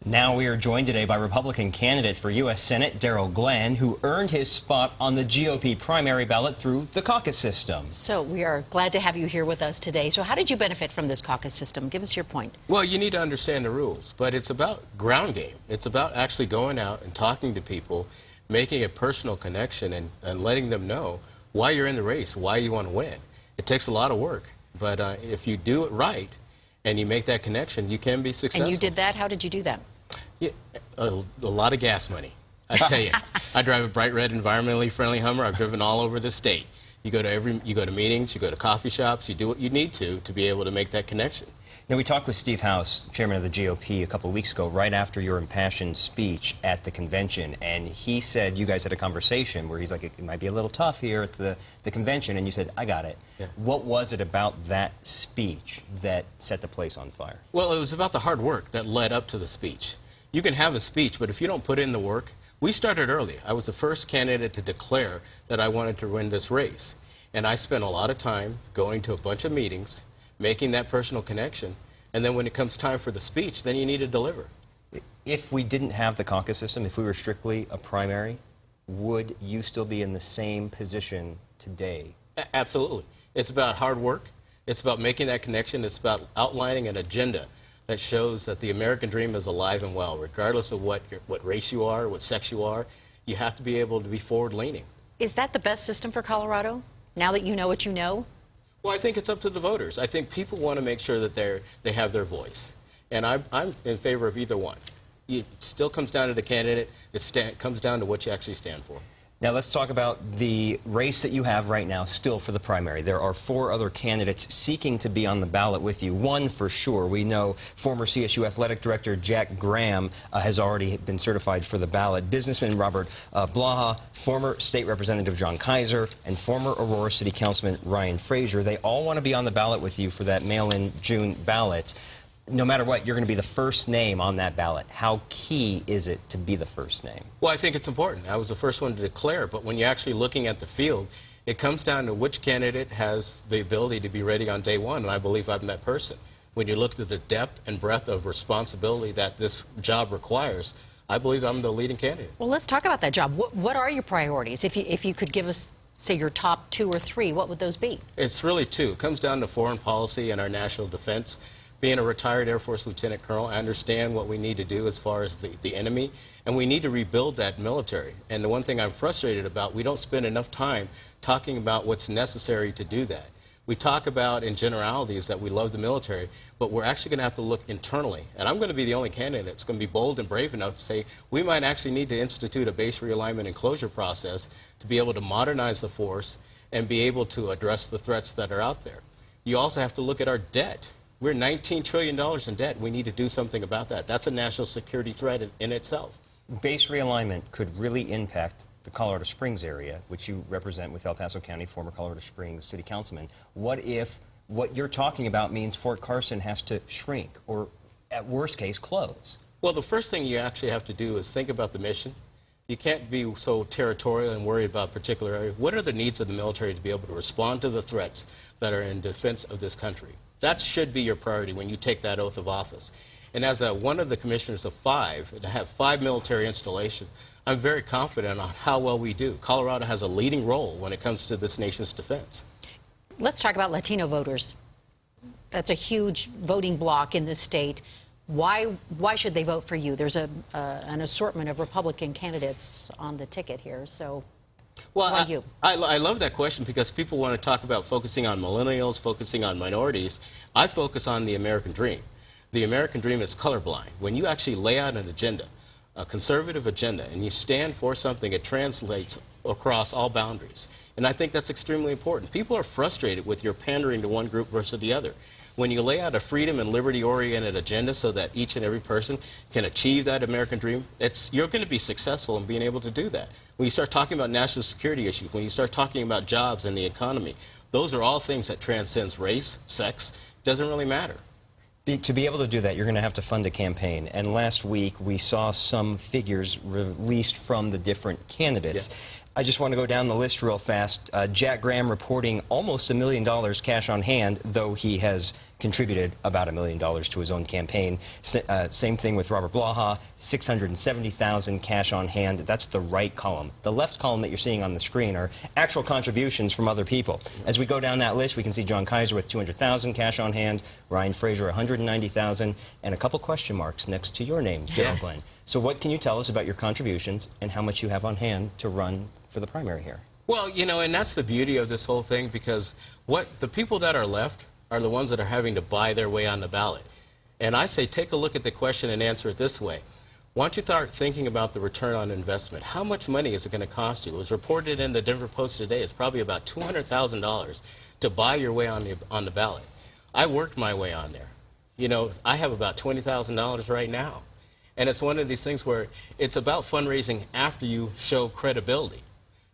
Now we are joined today by Republican candidate for U.S. Senate, Darryl Glenn, who earned his spot on the GOP primary ballot through the caucus system. So we are glad to have you here with us today. So how did you benefit from this caucus system? Give us your point. Well, you need to understand the rules, but it's about ground game. It's about actually going out and talking to people, making a personal connection and letting them know why you're in the race, why you want to win. It takes a lot of work, but if you do it right and you make that connection, you can be successful. And you did that? How did you do that? Yeah, a lot of gas money. I tell you, I drive a bright red, environmentally friendly Hummer. I've driven all over the state. You go to meetings, you go to coffee shops, you do what you need to be able to make that connection. Now, we talked with Steve House, chairman of the GOP, a couple of weeks ago, right after your impassioned speech at the convention, and he said you guys had a conversation where he's like, it might be a little tough here at the convention, and you said, I got it. Yeah. What was it about that speech that set the place on fire? Well, it was about the hard work that led up to the speech. You can have a speech, but if you don't put in the work, we started early. I was the first candidate to declare that I wanted to win this race, and I spent a lot of time going to a bunch of meetings, making that personal connection, and then when it comes time for the speech, then you need to deliver. If we didn't have the caucus system, if we were strictly a primary, would you still be in the same position today? Absolutely. It's about hard work. It's about making that connection. It's about outlining an agenda that shows that the American dream is alive and well, regardless of what race you are, what sex you are. You have to be able to be forward-leaning. Is that the best system for Colorado, now that you know what you know? Well, I think it's up to the voters. I think people want to make sure that they have their voice. And I'm in favor of either one. It still comes down to the candidate. It comes down to what you actually stand for. Now, let's talk about the race that you have right now still for the primary. There are 4 other candidates seeking to be on the ballot with you. One for sure. We know former CSU Athletic Director Jack Graham has already been certified for the ballot. Businessman Robert Blaha, former State Representative John Kaiser, and former Aurora City Councilman Ryan Frazier. They all want to be on the ballot with you for that mail-in June ballot. No matter what, you're going to be the first name on that ballot. How key is it to be the first name? Well, I think it's important. I was the first one to declare, but when you're actually looking at the field, it comes down to which candidate has the ability to be ready on day one, and I believe I'm that person. When you look at the depth and breadth of responsibility that this job requires, I believe I'm the leading candidate. Well, let's talk about that job. What are your priorities? If you could give us, say, your top 2 or 3, what would those be? It's really 2. It comes down to foreign policy and our national defense. Being a retired Air Force Lieutenant Colonel, I understand what we need to do as far as the enemy, and we need to rebuild that military. And the one thing I'm frustrated about, we don't spend enough time talking about what's necessary to do that. We talk about, in generalities, that we love the military, but we're actually going to have to look internally. And I'm going to be the only candidate that's going to be bold and brave enough to say we might actually need to institute a base realignment and closure process to be able to modernize the force and be able to address the threats that are out there. You also have to look at our debt. We're $19 trillion in debt. We need to do something about that. That's a national security threat in itself. Base realignment could really impact the Colorado Springs area, which you represent with El Paso County, former Colorado Springs City Councilman. What if what you're talking about means Fort Carson has to shrink or, at worst case, close? Well, the first thing you actually have to do is think about the mission. You can't be so territorial and worried about a particular area. What are the needs of the military to be able to respond to the threats that are in defense of this country? That should be your priority when you take that oath of office. And as one of the commissioners of 5, to have 5 military installations, I'm very confident on how well we do. Colorado has a leading role when it comes to this nation's defense. Let's talk about Latino voters. That's a huge voting bloc in this state. Why should they vote for you? There's an assortment of Republican candidates on the ticket here, so well, why you? I love that question because people want to talk about focusing on millennials, focusing on minorities. I focus on the American dream. The American dream is colorblind. When you actually lay out an agenda, a conservative agenda, and you stand for something, it translates across all boundaries. And I think that's extremely important. People are frustrated with your pandering to one group versus the other. When you lay out a freedom and liberty-oriented agenda so that each and every person can achieve that American dream, you're going to be successful in being able to do that. When you start talking about national security issues, when you start talking about jobs and the economy, those are all things that transcends race, sex. It doesn't really matter. To be able to do that, you're going to have to fund a campaign. And last week, we saw some figures released from the different candidates. Yeah. I just want to go down the list real fast. Jack Graham reporting almost $1 million cash on hand, though he has contributed about $1 million to his own campaign. Same thing with Robert Blaha, $670,000 cash on hand. That's the right column. The left column that you're seeing on the screen are actual contributions from other people. As we go down that list, we can see John Kaiser with $200,000 cash on hand, Ryan Fraser $190,000, and a couple question marks next to your name, Darryl Glenn. So what can you tell us about your contributions and how much you have on hand to run for the primary here? Well, you know, and that's the beauty of this whole thing, because the people that are left are the ones that are having to buy their way on the ballot. And I say take a look at the question and answer it this way. Why don't you start thinking about the return on investment? How much money is it going to cost you? It was reported in the Denver Post today. It's probably about $200,000 to buy your way on the ballot. I worked my way on there. You know, I have about $20,000 right now. And it's one of these things where it's about fundraising after you show credibility.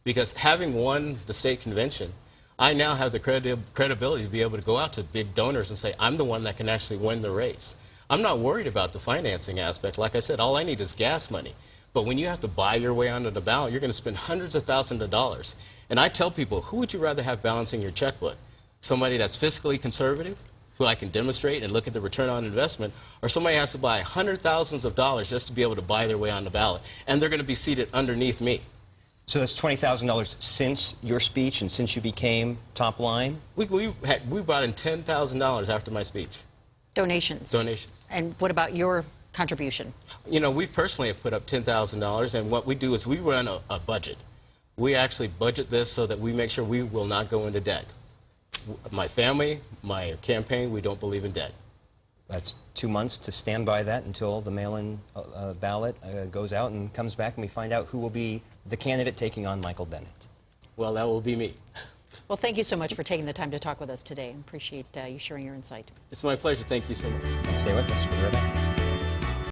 Because having won the state convention, I now have the credibility to be able to go out to big donors and say, I'm the one that can actually win the race. I'm not worried about the financing aspect. Like I said, all I need is gas money. But when you have to buy your way onto the ballot, you're going to spend hundreds of thousands of dollars. And I tell people, who would you rather have balancing your checkbook? Somebody that's fiscally conservative, who I can demonstrate and look at the return on investment, or somebody has to buy hundreds of thousands of dollars just to be able to buy their way on the ballot, and they're going to be seated underneath me. So that's $20,000 since your speech and since you became top line? We brought in $10,000 after my speech. Donations. Donations. And what about your contribution? You know, we personally have put up $10,000, and what we do is we run a budget. We actually budget this so that we make sure we will not go into debt. My family, my campaign, we don't believe in debt. That's 2 months to stand by that until the mail-in ballot goes out and comes back and we find out who will be the candidate taking on Michael Bennet. Well, that will be me. Well, thank you so much for taking the time to talk with us today. I appreciate you sharing your insight. It's my pleasure. Thank you so much. Stay with us. We'll be right back.